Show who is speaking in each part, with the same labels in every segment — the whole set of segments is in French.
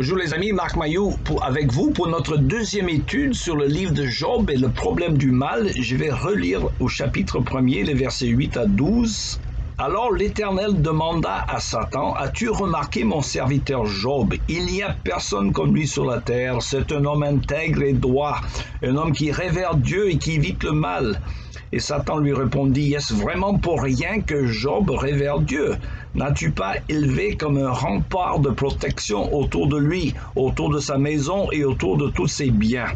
Speaker 1: Bonjour les amis, Marc Mailloux avec vous pour notre deuxième étude sur le livre de Job et le problème du mal. Je vais relire au chapitre 1er, les versets 8 à 12. Alors l'Éternel demanda à Satan, « As-tu remarqué mon serviteur Job? Il n'y a personne comme lui sur la terre. C'est un homme intègre et droit, un homme qui révère Dieu et qui évite le mal. » Et Satan lui répondit, « Est-ce vraiment pour rien que Job révère Dieu? N'as-tu pas élevé comme un rempart de protection autour de lui, autour de sa maison et autour de tous ses biens?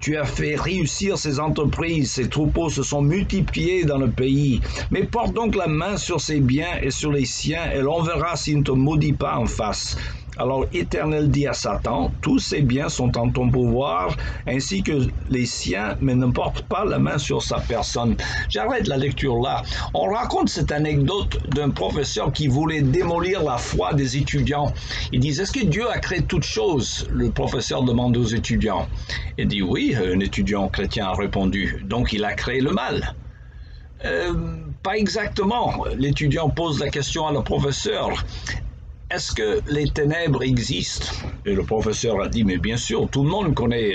Speaker 1: Tu as fait réussir ses entreprises, ses troupeaux se sont multipliés dans le pays. Mais porte donc la main sur ses biens et sur les siens, et l'on verra s'il ne te maudit pas en face. » Alors l'Éternel dit à Satan, « Tous ces biens sont en ton pouvoir, ainsi que les siens, mais ne porte pas la main sur sa personne. » J'arrête la lecture là. On raconte cette anecdote d'un professeur qui voulait démolir la foi des étudiants. Ils disent, « Est-ce que Dieu a créé toutes choses? » Le professeur demande aux étudiants. Il dit, « Oui, un étudiant chrétien a répondu, donc il a créé le mal. » Pas exactement. L'étudiant pose la question à le professeur. Est-ce que les ténèbres existent? Et le professeur a dit, mais bien sûr, tout le monde connaît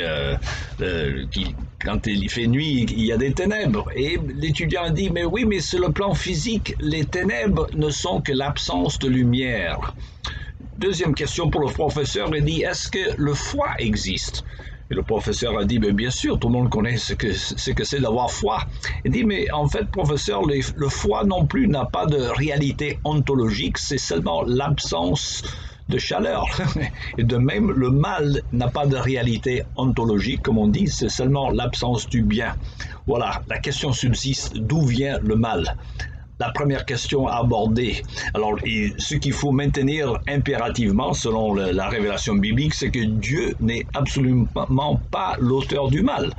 Speaker 1: quand il fait nuit, il y a des ténèbres. Et l'étudiant a dit, mais oui, mais sur le plan physique, les ténèbres ne sont que l'absence de lumière. Deuxième question pour le professeur, il dit, est-ce que le foi existe? Et le professeur a dit, bien sûr, tout le monde connaît ce que c'est d'avoir foi. Il dit, mais en fait, professeur, le foi non plus n'a pas de réalité ontologique, c'est seulement l'absence de chaleur. Et de même, le mal n'a pas de réalité ontologique, comme on dit, c'est seulement l'absence du bien. Voilà, la question subsiste, d'où vient le mal? La première question abordée. Alors, ce qu'il faut maintenir impérativement, selon la révélation biblique, c'est que Dieu n'est absolument pas l'auteur du mal.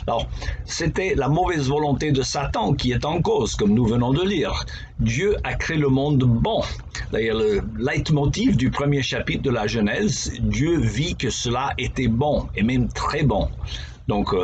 Speaker 1: Alors, c'était la mauvaise volonté de Satan qui est en cause, comme nous venons de lire. Dieu a créé le monde bon. D'ailleurs, le leitmotiv du premier chapitre de la Genèse, Dieu vit que cela était bon, et même très bon. Donc,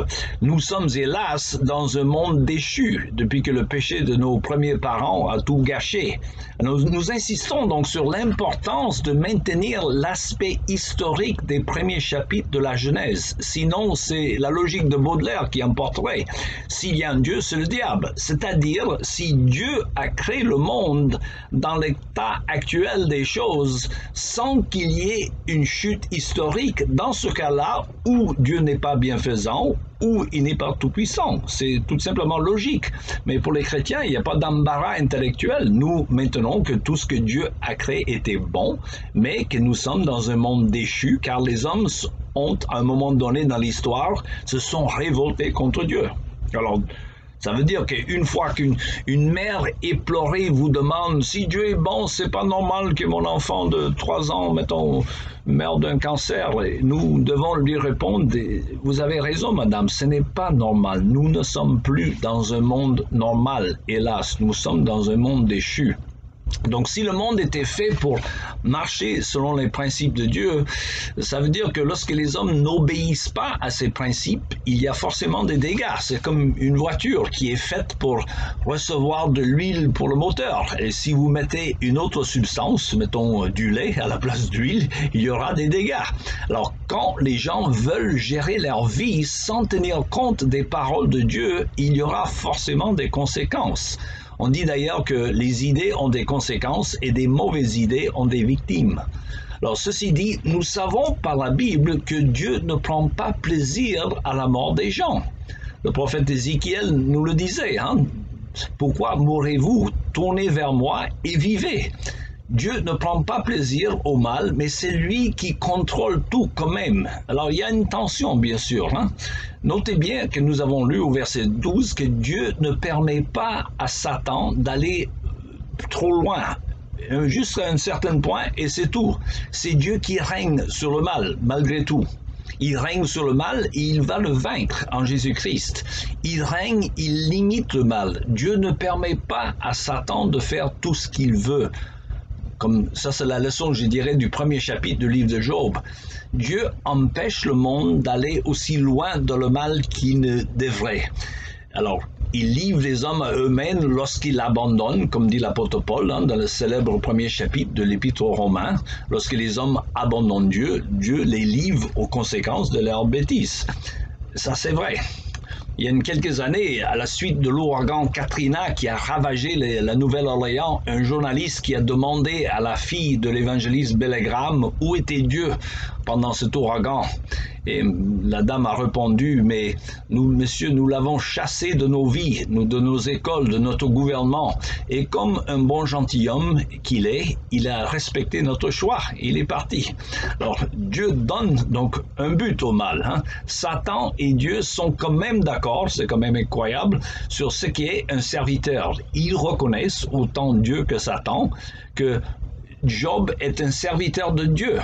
Speaker 1: nous sommes hélas dans un monde déchu depuis que le péché de nos premiers parents a tout gâché. Nous insistons donc sur l'importance de maintenir l'aspect historique des premiers chapitres de la Genèse. Sinon, c'est la logique de Baudelaire qui emporterait. S'il y a un Dieu, c'est le diable. C'est-à-dire, si Dieu a créé le monde dans l'état actuel des choses, sans qu'il y ait une chute historique, dans ce cas-là, où Dieu n'est pas bienfaisant, ou il n'est pas tout-puissant. C'est tout simplement logique. Mais pour les chrétiens, il n'y a pas d'embarras intellectuel. Nous maintenons que tout ce que Dieu a créé était bon, mais que nous sommes dans un monde déchu, car les hommes ont, à un moment donné dans l'histoire, se sont révoltés contre Dieu. Alors, ça veut dire qu'une fois qu'une mère éplorée vous demande si Dieu est bon, c'est pas normal que mon enfant de 3 ans, mettons, meurt d'un cancer. Nous devons lui répondre, vous avez raison madame, ce n'est pas normal. Nous ne sommes plus dans un monde normal, hélas, nous sommes dans un monde déchu. Donc si le monde était fait pour marcher selon les principes de Dieu, ça veut dire que lorsque les hommes n'obéissent pas à ces principes, il y a forcément des dégâts. C'est comme une voiture qui est faite pour recevoir de l'huile pour le moteur. Et si vous mettez une autre substance, mettons du lait à la place d'huile, il y aura des dégâts. Alors quand les gens veulent gérer leur vie sans tenir compte des paroles de Dieu, il y aura forcément des conséquences. On dit d'ailleurs que les idées ont des conséquences et des mauvaises idées ont des victimes. Alors ceci dit, nous savons par la Bible que Dieu ne prend pas plaisir à la mort des gens. Le prophète Ézéchiel nous le disait, hein? Pourquoi mourrez-vous? Tournez vers moi et vivez. Dieu ne prend pas plaisir au mal, mais c'est lui qui contrôle tout quand même. Alors il y a une tension bien sûr. Hein? Notez bien que nous avons lu au verset 12 que Dieu ne permet pas à Satan d'aller trop loin, juste à un certain point et c'est tout. C'est Dieu qui règne sur le mal malgré tout. Il règne sur le mal et il va le vaincre en Jésus-Christ. Il règne, il limite le mal. Dieu ne permet pas à Satan de faire tout ce qu'il veut. Comme ça, c'est la leçon, je dirais, du premier chapitre du livre de Job. Dieu empêche le monde d'aller aussi loin dans le mal qu'il ne devrait. Alors, il livre les hommes à eux-mêmes lorsqu'ils abandonnent, comme dit l'apôtre Paul dans le célèbre premier chapitre de l'Épître aux Romains. Lorsque les hommes abandonnent Dieu, Dieu les livre aux conséquences de leurs bêtises. Ça, c'est vrai. Il y a quelques années, à la suite de l'ouragan Katrina qui a ravagé la Nouvelle-Orléans, un journaliste qui a demandé à la fille de l'évangéliste Billy Graham où était Dieu pendant cet ouragan. Et la dame a répondu, mais nous, monsieur, nous l'avons chassé de nos vies, de nos écoles, de notre gouvernement. Et comme un bon gentilhomme qu'il est, il a respecté notre choix. Il est parti. Alors, Dieu donne donc un but au mal. Hein. Satan et Dieu sont quand même d'accord, c'est quand même incroyable, sur ce qui est un serviteur. Ils reconnaissent, autant Dieu que Satan, que Job est un serviteur de Dieu.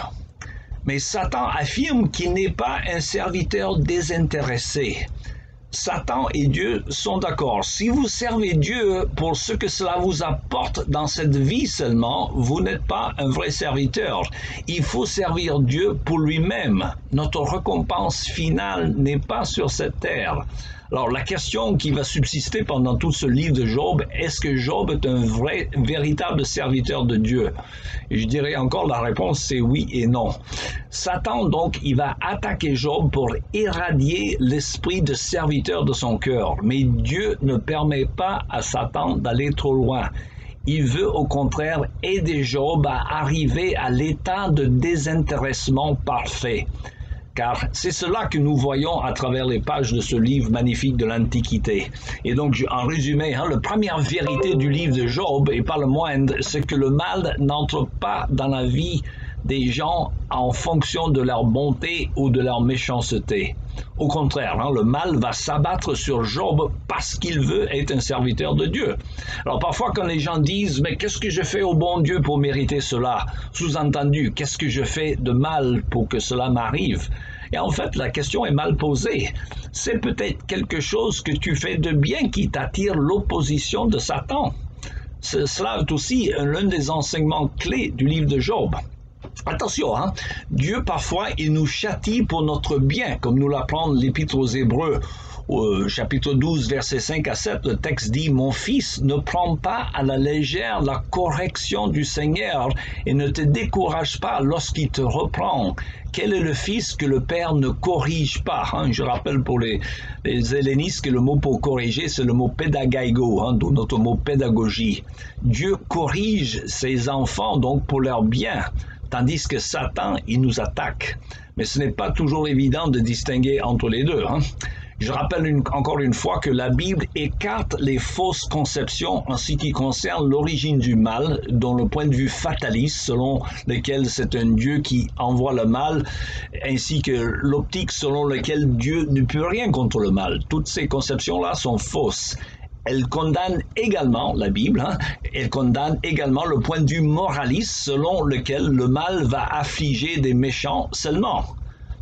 Speaker 1: Mais Satan affirme qu'il n'est pas un serviteur désintéressé. Satan et Dieu sont d'accord. Si vous servez Dieu pour ce que cela vous apporte dans cette vie seulement, vous n'êtes pas un vrai serviteur. Il faut servir Dieu pour lui-même. Notre récompense finale n'est pas sur cette terre. Alors la question qui va subsister pendant tout ce livre de Job, est-ce que Job est un véritable serviteur de Dieu? Et je dirais encore la réponse c'est oui et non. Satan donc il va attaquer Job pour éradier l'esprit de serviteur de son cœur. Mais Dieu ne permet pas à Satan d'aller trop loin. Il veut au contraire aider Job à arriver à l'état de désintéressement parfait. Car c'est cela que nous voyons à travers les pages de ce livre magnifique de l'Antiquité. Et donc, en résumé, la première vérité du livre de Job, et pas le moindre, c'est que le mal n'entre pas dans la vie des gens en fonction de leur bonté ou de leur méchanceté. Au contraire, le mal va s'abattre sur Job parce qu'il veut être un serviteur de Dieu. Alors parfois quand les gens disent « mais qu'est-ce que je fais au bon Dieu pour mériter cela ?» Sous-entendu, qu'est-ce que je fais de mal pour que cela m'arrive? Et en fait, la question est mal posée. C'est peut-être quelque chose que tu fais de bien qui t'attire l'opposition de Satan. Cela est aussi l'un des enseignements clés du livre de Job. Attention, Dieu parfois il nous châtie pour notre bien, comme nous l'apprend l'Épître aux Hébreux. Au chapitre 12, versets 5 à 7, le texte dit « Mon fils, ne prends pas à la légère la correction du Seigneur et ne te décourage pas lorsqu'il te reprend. Quel est le fils que le père ne corrige pas ?» Je rappelle pour les hellénistes que le mot pour corriger, c'est le mot pédagaigo, d'où notre mot pédagogie. Dieu corrige ses enfants donc pour leur bien. Tandis que Satan, il nous attaque. Mais ce n'est pas toujours évident de distinguer entre les deux. Je rappelle encore une fois que la Bible écarte les fausses conceptions en ce qui concerne l'origine du mal, dont le point de vue fataliste, selon lequel c'est un Dieu qui envoie le mal, ainsi que l'optique selon laquelle Dieu ne peut rien contre le mal. Toutes ces conceptions-là sont fausses. Elle condamne également, la Bible, elle condamne également le point de vue moraliste selon lequel le mal va affliger des méchants seulement.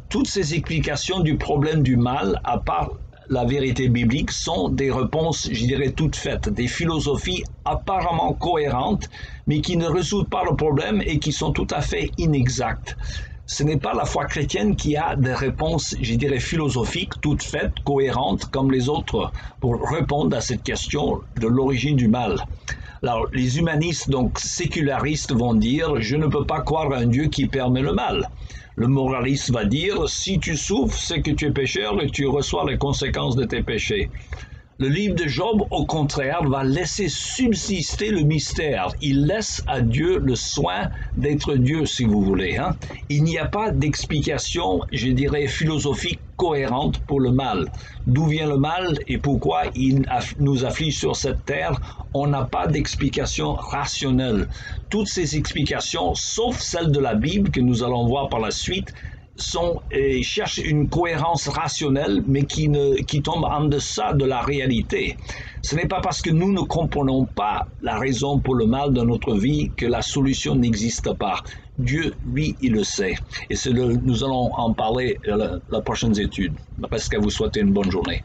Speaker 1: Toutes ces explications du problème du mal, à part la vérité biblique, sont des réponses, je dirais, toutes faites, des philosophies apparemment cohérentes, mais qui ne résoudent pas le problème et qui sont tout à fait inexactes. Ce n'est pas la foi chrétienne qui a des réponses, je dirais, philosophiques, toutes faites, cohérentes, comme les autres, pour répondre à cette question de l'origine du mal. Alors, les humanistes, donc sécularistes, vont dire « Je ne peux pas croire à un Dieu qui permet le mal ». Le moraliste va dire « Si tu souffres, c'est que tu es pécheur et tu reçois les conséquences de tes péchés ». Le livre de Job, au contraire, va laisser subsister le mystère. Il laisse à Dieu le soin d'être Dieu, si vous voulez. Il n'y a pas d'explication, je dirais, philosophique cohérente pour le mal. D'où vient le mal et pourquoi il nous afflige sur cette terre? On n'a pas d'explication rationnelle. Toutes ces explications, sauf celle de la Bible que nous allons voir par la suite, cherchent une cohérence rationnelle, mais qui tombe en deçà de la réalité. Ce n'est pas parce que nous ne comprenons pas la raison pour le mal dans notre vie que la solution n'existe pas. Dieu, lui, il le sait. Et nous allons en parler la prochaine étude. Parce qu'à vous souhaiter une bonne journée.